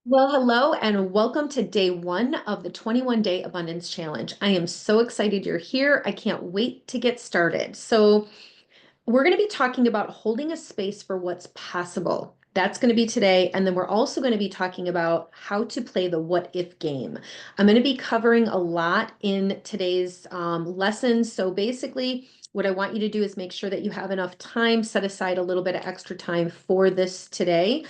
Well, hello and welcome to day one of the 21 Day Abundance Challenge. I am so excited you're here. I can't wait to get started. We're going to be talking about holding a space for what's possible. That's going to be today. And then we're also going to be talking about how to play the what if game. I'm going to be covering a lot in today's lessons. So basically, what I want you to do is make sure that you have enough time, set aside a little bit of extra time for this today.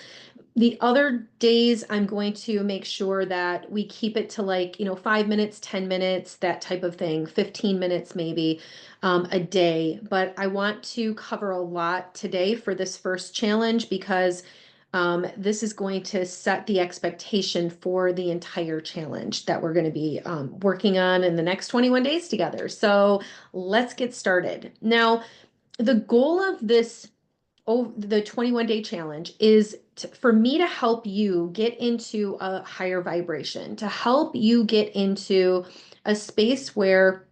The other days, I'm going to make sure that we keep it to 5 minutes, 10 minutes, that type of thing, 15 minutes maybe a day. But I want to cover a lot today for this first challenge because this is going to set the expectation for the entire challenge that we're going to be working on in the next 21 days together. So let's get started. Now, the goal of this the 21 day challenge is for me to help you get into a higher vibration, to help you get into a space where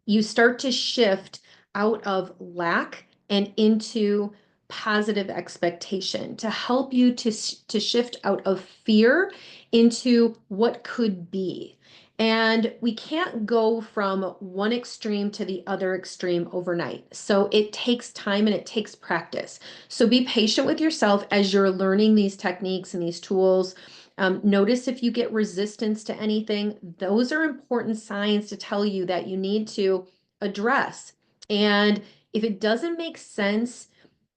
you start to shift out of lack and into positive expectation, to help you to shift out of fear into what could be. And we can't go from one extreme to the other extreme overnight. So it takes time and it takes practice. So be patient with yourself as you're learning these techniques and these tools. Notice if you get resistance to anything. Those are important signs to tell you that you need to address. And if it doesn't make sense,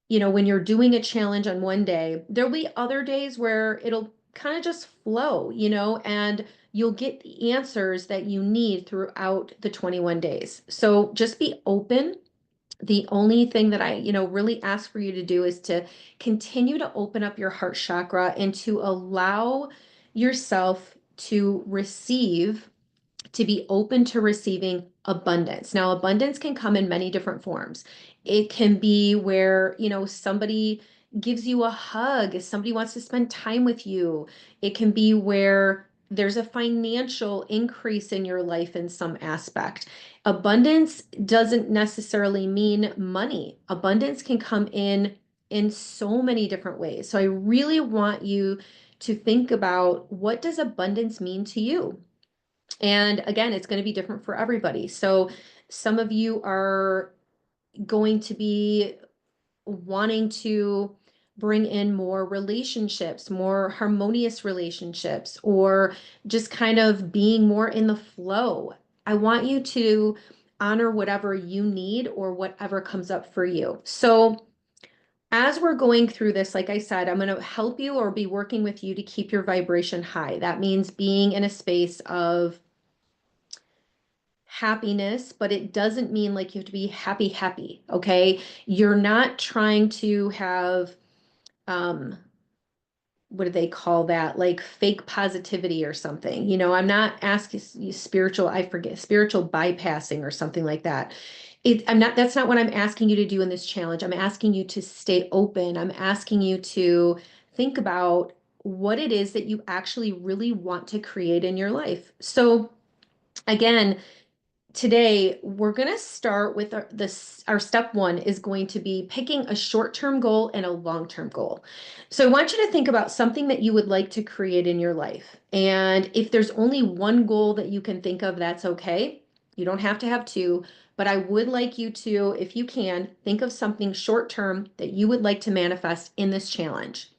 when you're doing a challenge on one day, there'll be other days where it'll kind of just flow, and you'll get the answers that you need throughout the 21 days. So just be open. The only thing that I, really ask for you to do is to continue to open up your heart chakra and to allow yourself to receive, to be open to receiving abundance. Now, abundance can come in many different forms. It can be where, somebody gives you a hug, somebody wants to spend time with you. It can be where there's a financial increase in your life in some aspect. Abundance doesn't necessarily mean money. Abundance can come in so many different ways. So I really want you to think about, what does abundance mean to you? And again, it's going to be different for everybody. So some of you are going to be wanting to bring in more relationships, more harmonious relationships, or just kind of being more in the flow. I want you to honor whatever you need or whatever comes up for you. So as we're going through this, like I said, I'm going to help you or be working with you to keep your vibration high. That means being in a space of happiness, but it doesn't mean like you have to be happy, happy. Okay. You're not trying to have, um, what do they call that? Like fake positivity or something. I'm not asking you spiritual, I forget, spiritual bypassing or something like that. That's not what I'm asking you to do in this challenge. I'm asking you to stay open. I'm asking you to think about what it is that you actually really want to create in your life. So, again, today we're going to start with our step one is going to be picking a short-term goal and a long-term goal. So I want you to think about something that you would like to create in your life. And if there's only one goal that you can think of, that's okay. You don't have to have two, but I would like you to, if you can, think of something short-term that you would like to manifest in this challenge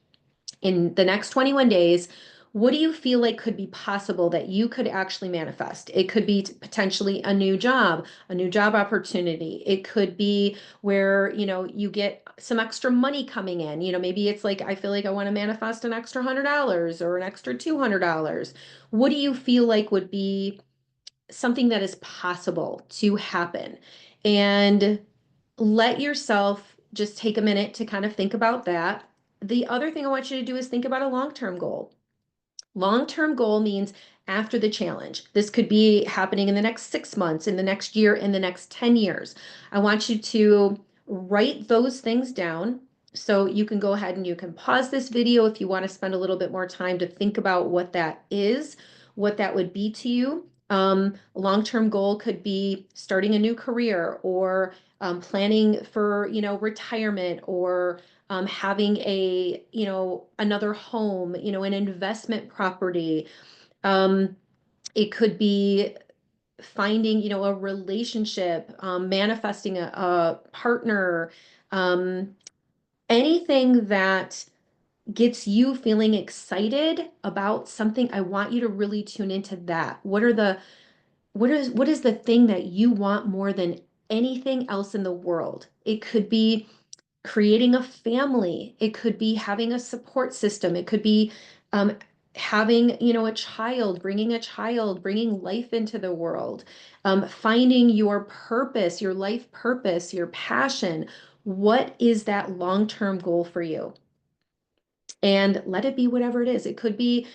in the next 21 days. What do you feel like could be possible that you could actually manifest? It could be potentially a new job opportunity. It could be where, you get some extra money coming in. Maybe it's like, I feel like I want to manifest an extra $100 or an extra $200. What do you feel like would be something that is possible to happen? And let yourself just take a minute to kind of think about that. The other thing I want you to do is think about a long-term goal. Long-term goal means after the challenge. This could be happening in the next 6 months, in the next year, in the next 10 years. I want you to write those things down. So you can go ahead and you can pause this video if you want to spend a little bit more time to think about what that is, what that would be to you. A long-term goal could be starting a new career or planning for, retirement or having a, another home, an investment property. Um, it could be finding, a relationship, manifesting a partner, um, anything that gets you feeling excited about something. I want you to really tune into that. What is the thing that you want more than anything else in the world? It could be creating a family. It could be having a support system. It could be um, having, a child, bringing life into the world, finding your purpose, your life purpose, your passion. What is that long-term goal for you? And let it be whatever it is. It could be,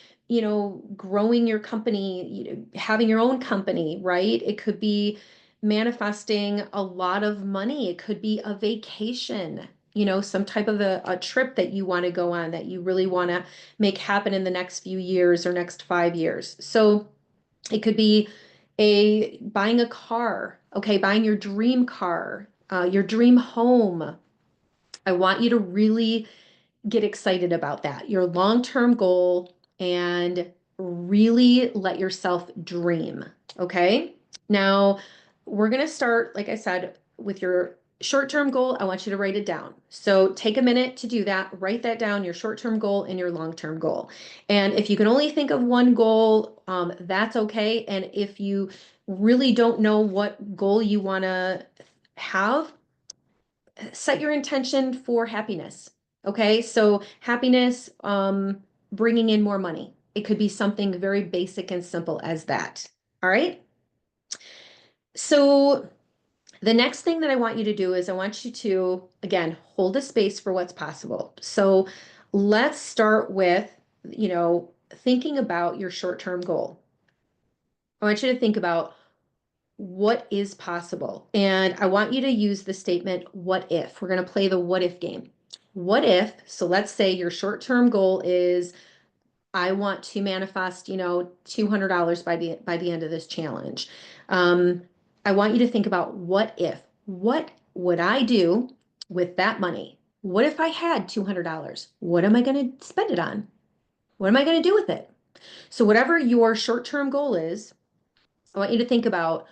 growing your company, having your own company, right? It could be manifesting a lot of money. It could be a vacation, some type of a trip that you want to go on that you really want to make happen in the next few years or next 5 years. So it could be a buying a car, okay, buying your dream car, your dream home. I want you to really get excited about that, your long-term goal, and really let yourself dream. Okay. Now we're going to start, like I said, with your short-term goal. I want you to write it down. So take a minute to do that. Write that down, your short-term goal and your long-term goal. And if you can only think of one goal, that's okay. And if you really don't know what goal you want to have, set your intention for happiness. Okay, so happiness, bringing in more money. It could be something very basic and simple as that. All right. So the next thing that I want you to do is I want you to, again, hold a space for what's possible. So let's start with, thinking about your short-term goal. I want you to think about what is possible. And I want you to use the statement, what if? We're going to play the what if game. What if, so let's say your short-term goal is I want to manifest, $200 by the end of this challenge. Um, I want you to think about what if. What would I do with that money? What if I had $200? What am I going to spend it on? What am I going to do with it? So whatever your short-term goal is, I want you to think about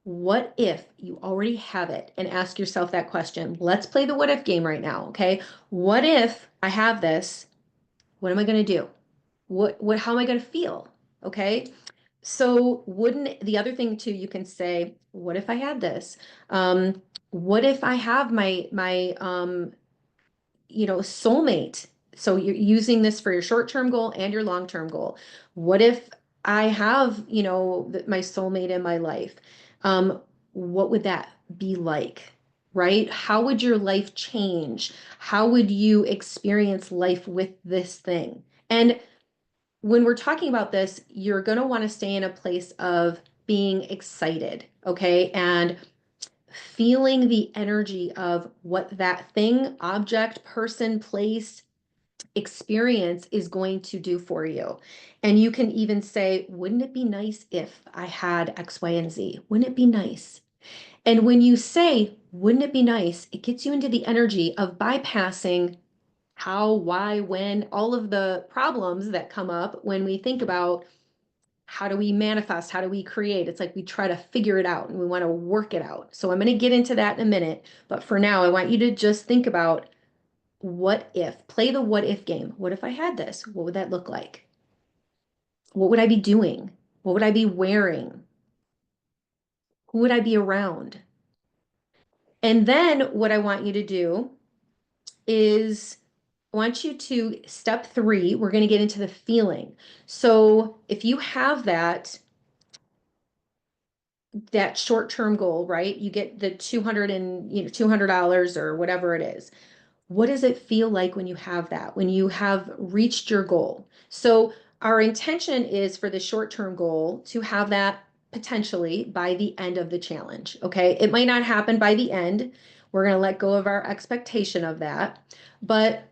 what if you already have it and ask yourself that question. Let's play the what if game right now, okay? What if I have this? What am I going to do? How am I going to feel? Okay? So wouldn't the other thing too, you can say, what if I had this? What if I have my soulmate? So you're using this for your short-term goal and your long-term goal. What if I have, my soulmate in my life? What would that be like? Right? How would your life change? How would you experience life with this thing? And when we're talking about this, you're going to want to stay in a place of being excited, okay? And feeling the energy of what that thing, object, person, place, experience is going to do for you. And you can even say, wouldn't it be nice if I had X, Y, and Z? Wouldn't it be nice? And when you say, wouldn't it be nice? It gets you into the energy of bypassing how, why, when, all of the problems that come up when we think about how do we manifest? How do we create? It's like we try to figure it out and we want to work it out. So I'm going to get into that in a minute. But for now, I want you to just think about what if, play the what if game. What if I had this? What would that look like? What would I be doing? What would I be wearing? Who would I be around? And then what I want you to do is I want you to step 3, we're going to get into the feeling. So if you have that short-term goal, right? You get the 200 and, $200 or whatever it is. What does it feel like when you have that, when you have reached your goal? So our intention is for the short-term goal to have that potentially by the end of the challenge. Okay. It might not happen by the end. We're going to let go of our expectation of that, but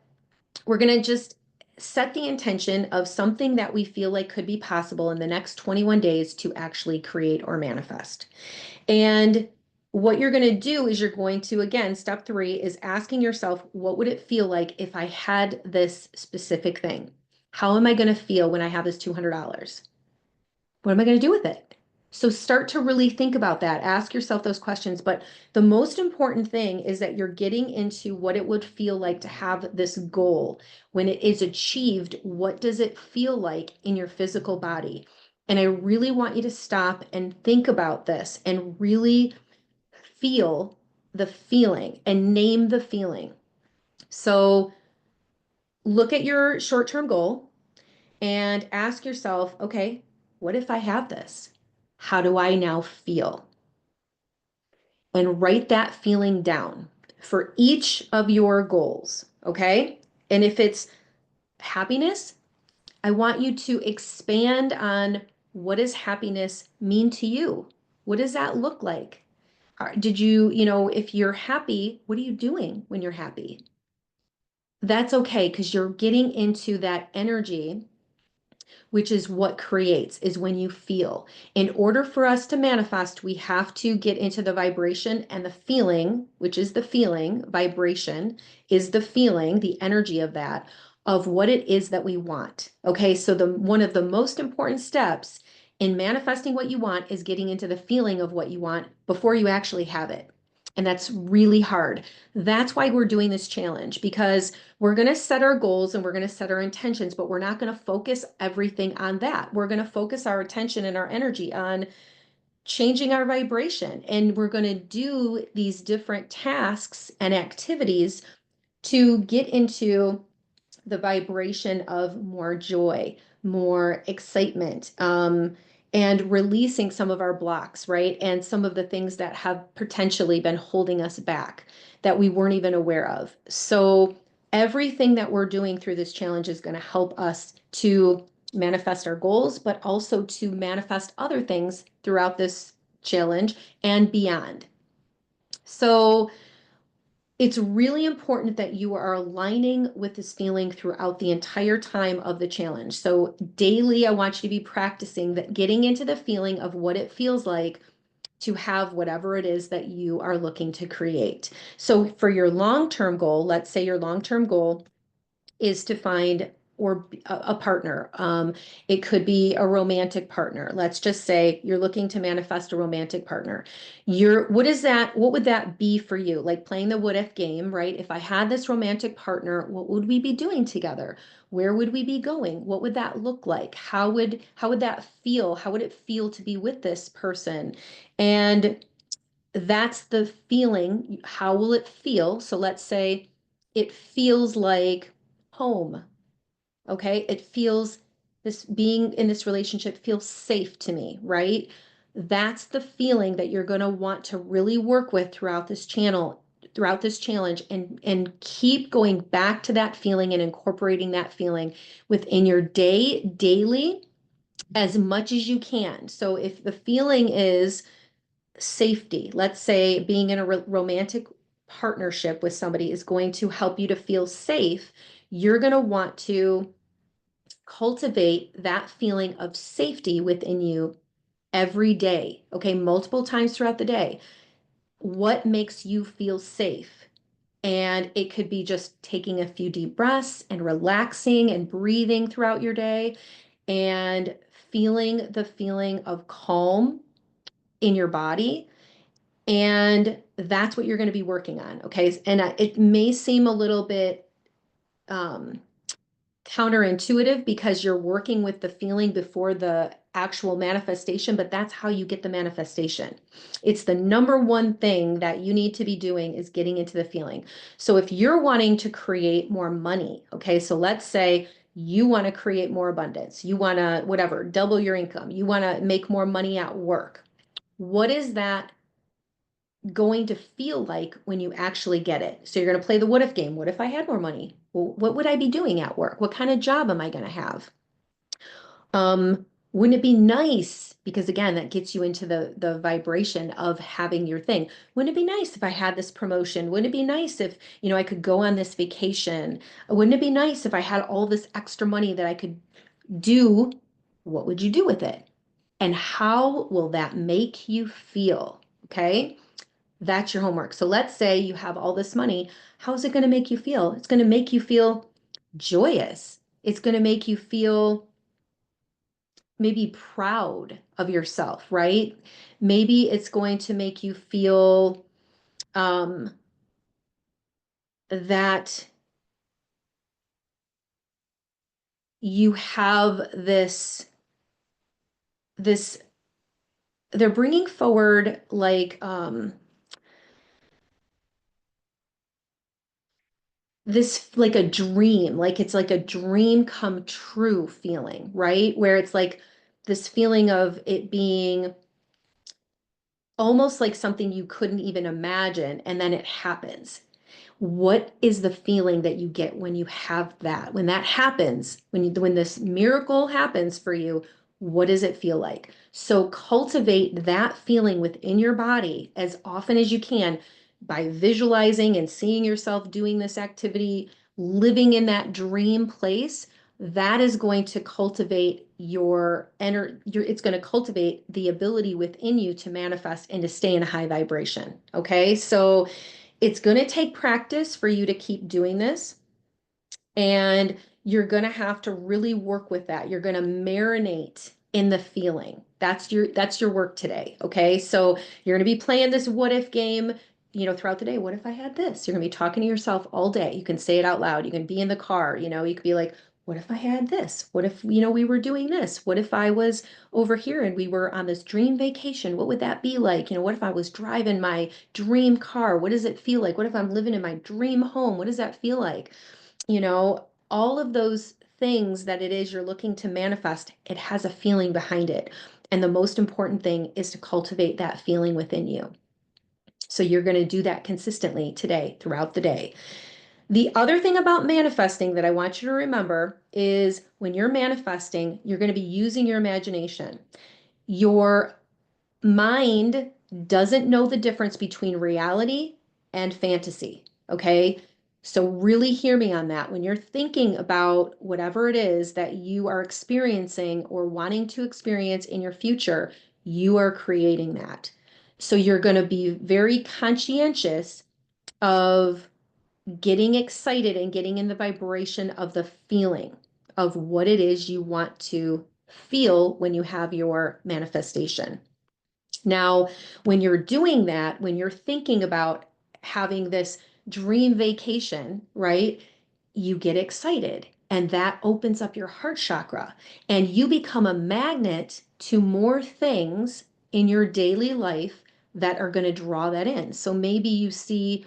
we're going to just set the intention of something that we feel like could be possible in the next 21 days to actually create or manifest. And what you're going to do is you're going to, again, step 3 is asking yourself, what would it feel like if I had this specific thing? How am I going to feel when I have this $200? What am I going to do with it? So start to really think about that. Ask yourself those questions. But the most important thing is that you're getting into what it would feel like to have this goal. When it is achieved, what does it feel like in your physical body? And I really want you to stop and think about this and really feel the feeling and name the feeling. So look at your short-term goal and ask yourself, okay, what if I have this? How do I now feel? And write that feeling down for each of your goals, okay? And if it's happiness, I want you to expand on what does happiness mean to you? What does that look like? Did you, if you're happy, what are you doing when you're happy? That's okay because you're getting into that energy, which is what creates, is when you feel. In order for us to manifest, we have to get into the vibration and the feeling, which is the feeling. Vibration is the feeling, the energy of that, of what it is that we want. Okay, so one of the most important steps in manifesting what you want is getting into the feeling of what you want before you actually have it. And that's really hard. That's why we're doing this challenge, because we're going to set our goals and we're going to set our intentions, but we're not going to focus everything on that. We're going to focus our attention and our energy on changing our vibration. And we're going to do these different tasks and activities to get into the vibration of more joy, more excitement, and releasing some of our blocks, right? And some of the things that have potentially been holding us back that we weren't even aware of. So, everything that we're doing through this challenge is going to help us to manifest our goals, but also to manifest other things throughout this challenge and beyond. So, it's really important that you are aligning with this feeling throughout the entire time of the challenge. So daily, I want you to be practicing that, getting into the feeling of what it feels like to have whatever it is that you are looking to create. So for your long-term goal, let's say your long-term goal is to find or a partner. It could be a romantic partner. Let's just say you're looking to manifest a romantic partner. What would that be for you? Like playing the what if game, right? If I had this romantic partner, what would we be doing together? Where would we be going? What would that look like? How would that feel? How would it feel to be with this person? And that's the feeling. How will it feel? So let's say it feels like home. Okay. It feels, this being in this relationship feels safe to me, right? That's the feeling that you're going to want to really work with throughout this channel, throughout this challenge, and keep going back to that feeling and incorporating that feeling within your daily as much as you can. So if the feeling is safety, let's say being in a romantic partnership with somebody is going to help you to feel safe, you're going to want to cultivate that feeling of safety within you every day, okay, multiple times throughout the day. What makes you feel safe? And it could be just taking a few deep breaths and relaxing and breathing throughout your day and feeling the feeling of calm in your body. And that's what you're going to be working on. Okay. And it may seem a little bit um, counterintuitive because you're working with the feeling before the actual manifestation, but that's how you get the manifestation. It's the number one thing that you need to be doing is getting into the feeling. So if you're wanting to create more money, okay, so let's say you want to create more abundance, you want to, whatever, double your income, you want to make more money at work. What is that going to feel like when you actually get it? So you're going to play the what if game. What if I had more money? Well, what would I be doing at work? What kind of job am I going to have? Wouldn't it be nice? Because again, that gets you into the vibration of having your thing. Wouldn't it be nice if I had this promotion? Wouldn't it be nice if, I could go on this vacation? Wouldn't it be nice if I had all this extra money that I could do? What would you do with it? And how will that make you feel? Okay. That's your homework. So let's say you have all this money. How's it going to make you feel? It's going to make you feel joyous. It's going to make you feel maybe proud of yourself, right? Maybe it's going to make you feel um, that you have this they're bringing forward like this like a dream, like it's like a dream come true feeling, right? Where it's like this feeling of it being almost like something you couldn't even imagine, and then it happens. What is the feeling that you get when you have that? When that happens, when this miracle happens for you, what does it feel like? So cultivate that feeling within your body as often as you can by visualizing and seeing yourself doing this activity, living in that dream place. That is going to cultivate it's going to cultivate the ability within you to manifest and to stay in a high vibration. Okay. So it's going to take practice for you to keep doing this. And you're going to have to really work with that. You're going to marinate in the feeling. That's your work today. Okay. So you're going to be playing this what if game, throughout the day. What if I had this? You're going to be talking to yourself all day. You can say it out loud. You can be in the car, you could be like, what if I had this? What if, we were doing this? What if I was over here and we were on this dream vacation? What would that be like? What if I was driving my dream car? What does it feel like? What if I'm living in my dream home? What does that feel like? All of those things that it is you're looking to manifest, it has a feeling behind it. And the most important thing is to cultivate that feeling within you. So you're going to do that consistently today, throughout the day. The other thing about manifesting that I want you to remember is when you're manifesting, you're going to be using your imagination. Your mind doesn't know the difference between reality and fantasy. Okay. So, really hear me on that. When you're thinking about whatever it is that you are experiencing or wanting to experience in your future, you are creating that. So, you're going to be very conscientious of getting excited and getting in the vibration of the feeling of what it is you want to feel when you have your manifestation. Now, when you're doing that, when you're thinking about having this dream vacation, right? You get excited and that opens up your heart chakra and you become a magnet to more things in your daily life that are going to draw that in. So maybe you see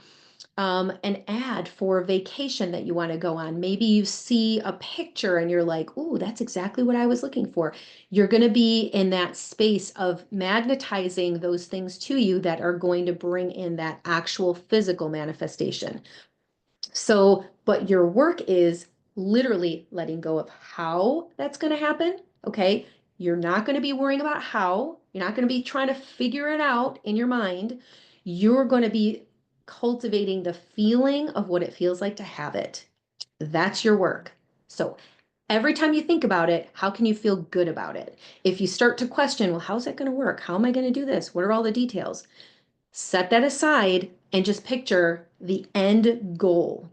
an ad for a vacation that you want to go on. Maybe you see a picture and you're like, "Ooh, that's exactly what I was looking for." You're going to be in that space of magnetizing those things to you that are going to bring in that actual physical manifestation. So, but your work is literally letting go of how that's going to happen. Okay. You're not going to be worrying about how, you're not going to be trying to figure it out in your mind. You're going to be cultivating the feeling of what it feels like to have it. That's your work. So, every time you think about it, how can you feel good about it? If you start to question, well, how's that going to work? How am I going to do this? What are all the details? Set that aside and just picture the end goal.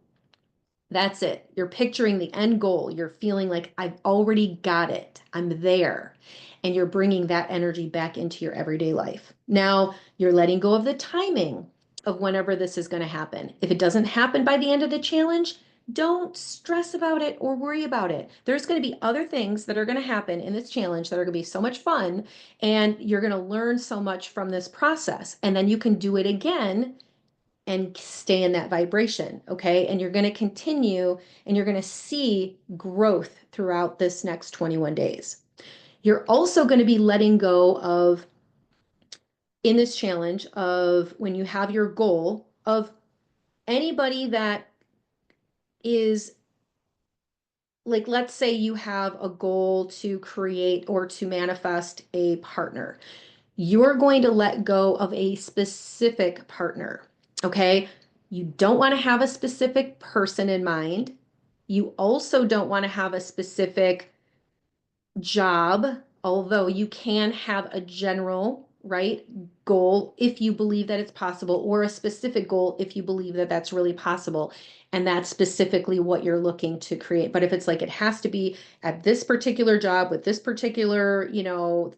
That's it. You're picturing the end goal. You're feeling like I've already got it. I'm there. And you're bringing that energy back into your everyday life. Now, you're letting go of the timing of whenever this is going to happen. If it doesn't happen by the end of the challenge, don't stress about it or worry about it. There's going to be other things that are going to happen in this challenge that are going to be so much fun. And you're going to learn so much from this process. And then you can do it again and stay in that vibration. Okay. And you're going to continue and you're going to see growth throughout this next 21 days. You're also going to be letting go of, in this challenge, of when you have your goal, of anybody that is like, let's say you have a goal to create or to manifest a partner. You're going to let go of a specific partner. Okay. You don't want to have a specific person in mind. You also don't want to have a specific job, although you can have a general right? Goal if you believe that it's possible, or a specific goal if you believe that that's really possible. And that's specifically what you're looking to create. But if it's like it has to be at this particular job with this particular,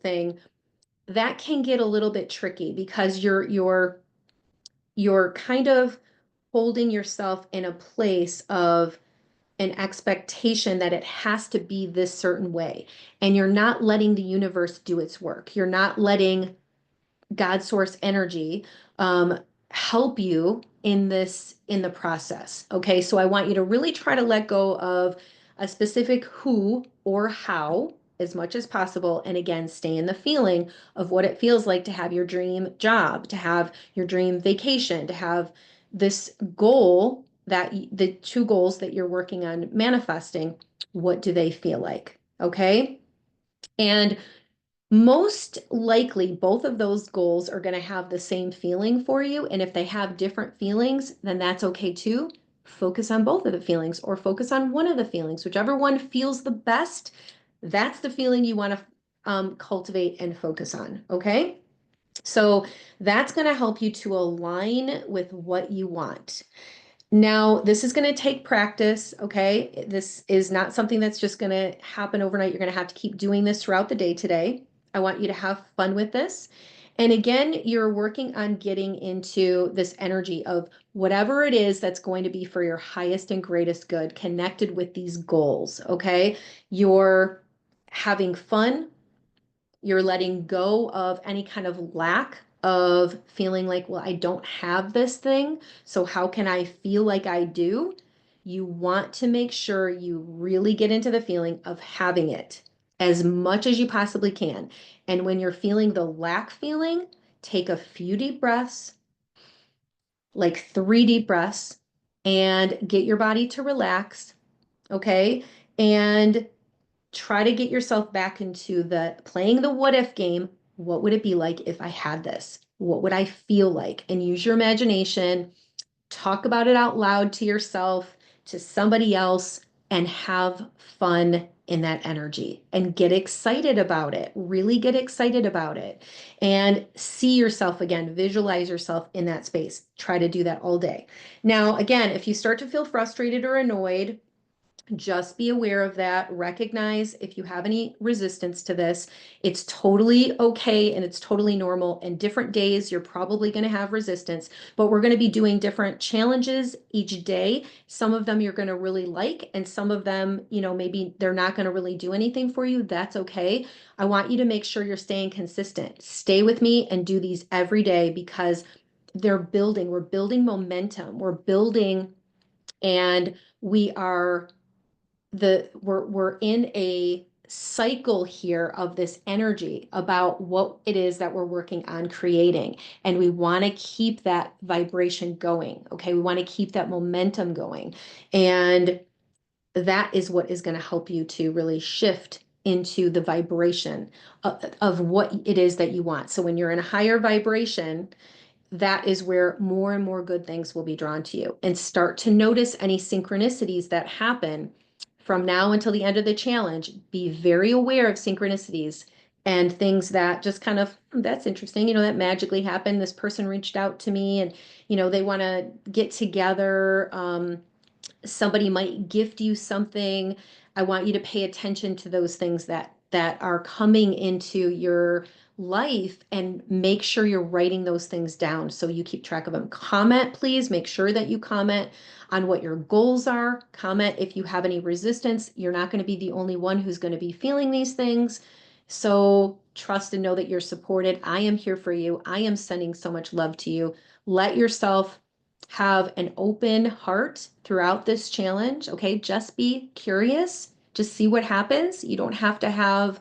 thing, that can get a little bit tricky because you're kind of holding yourself in a place of an expectation that it has to be this certain way. And you're not letting the universe do its work. You're not letting God source energy um, help you in the process. Okay. So I want you to really try to let go of a specific who or how as much as possible. And again, stay in the feeling of what it feels like to have your dream job, to have your dream vacation, to have this goal that the two goals that you're working on manifesting. What do they feel like? Okay. And most likely, both of those goals are going to have the same feeling for you. And if they have different feelings, then that's okay too. Focus on both of the feelings or focus on one of the feelings, whichever one feels the best. That's the feeling you want to cultivate and focus on. Okay. So that's going to help you to align with what you want. Now, this is going to take practice, okay? This is not something that's just going to happen overnight. You're going to have to keep doing this throughout the day today. I want you to have fun with this. And again, you're working on getting into this energy of whatever it is that's going to be for your highest and greatest good, connected with these goals, okay? You're having fun, you're letting go of any kind of lack of feeling like, well, I don't have this thing. So how can I feel like I do? You want to make sure you really get into the feeling of having it as much as you possibly can. And when you're feeling the lack feeling, take a few deep breaths, like 3 deep breaths, and get your body to relax. Okay. And try to get yourself back into the playing the what if game. What would it be like if I had this? What would I feel like? And use your imagination, talk about it out loud to yourself, to somebody else, and have fun in that energy and get excited about it. Really get excited about it and see yourself again, visualize yourself in that space. Try to do that all day. Now, again, if you start to feel frustrated or annoyed, just be aware of that. Recognize if you have any resistance to this. It's totally okay and it's totally normal. And different days, you're probably going to have resistance, but we're going to be doing different challenges each day. Some of them you're going to really like, and some of them, maybe they're not going to really do anything for you. That's okay. I want you to make sure you're staying consistent. Stay with me and do these every day because we're building momentum. We're building, and we're in a cycle here of this energy about what it is that we're working on creating, and we want to keep that vibration going. Okay, we want to keep that momentum going, and that is what is going to help you to really shift into the vibration of what it is that you want. So when you're in a higher vibration, that is where more and more good things will be drawn to you, and start to notice any synchronicities that happen from now until the end of the challenge. Be very aware of synchronicities and things that just kind of, that's interesting, that magically happened. This person reached out to me and, they want to get together. Somebody might gift you something. I want you to pay attention to those things that are coming into your life and make sure you're writing those things down so you keep track of them. Comment, please. Make sure that you comment on what your goals are. Comment if you have any resistance. You're not going to be the only one who's going to be feeling these things. So trust and know that you're supported. I am here for you. I am sending so much love to you. Let yourself have an open heart throughout this challenge. Okay, just be curious, just see what happens. You don't have to have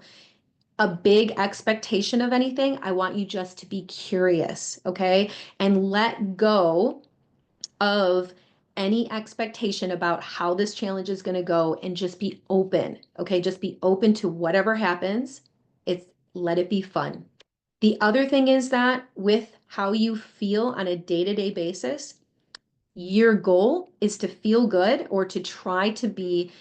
a big expectation of anything. I want you just to be curious, okay, and let go of any expectation about how this challenge is going to go, and just be open. Okay, just be open to whatever happens. It's Let it be fun. The other thing is that with how you feel on a day-to-day basis, your goal is to feel good or to try to be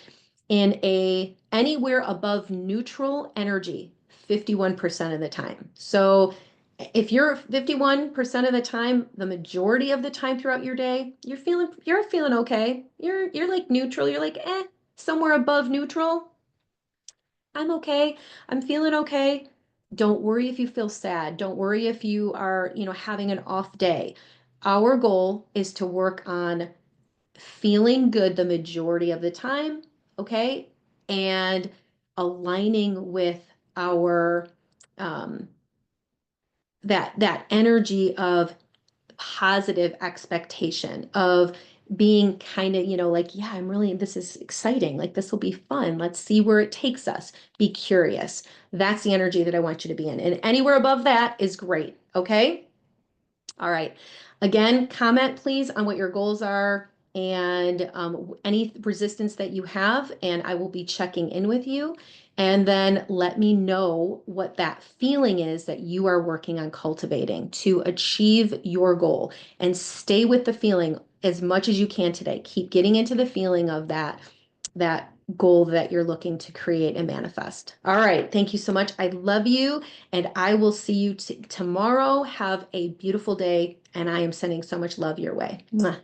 in a anywhere above neutral energy 51% of the time. So If you're 51% of the time, the majority of the time throughout your day, you're feeling okay. You're like neutral. You're like, somewhere above neutral. I'm okay. I'm feeling okay. Don't worry if you feel sad. Don't worry if you are, having an off day. Our goal is to work on feeling good the majority of the time, okay? And aligning with our um that energy of positive expectation of being kind of, like, yeah, this is exciting. Like, this will be fun. Let's see where it takes us. Be curious. That's the energy that I want you to be in. And anywhere above that is great. Okay. All right. Again, comment please on what your goals are and any resistance that you have, and I will be checking in with you. And then let me know what that feeling is that you are working on cultivating to achieve your goal, and stay with the feeling as much as you can today. Keep getting into the feeling of that goal that you're looking to create and manifest. All right. Thank you so much. I love you, and I will see you tomorrow. Have a beautiful day, and I am sending so much love your way. Mwah.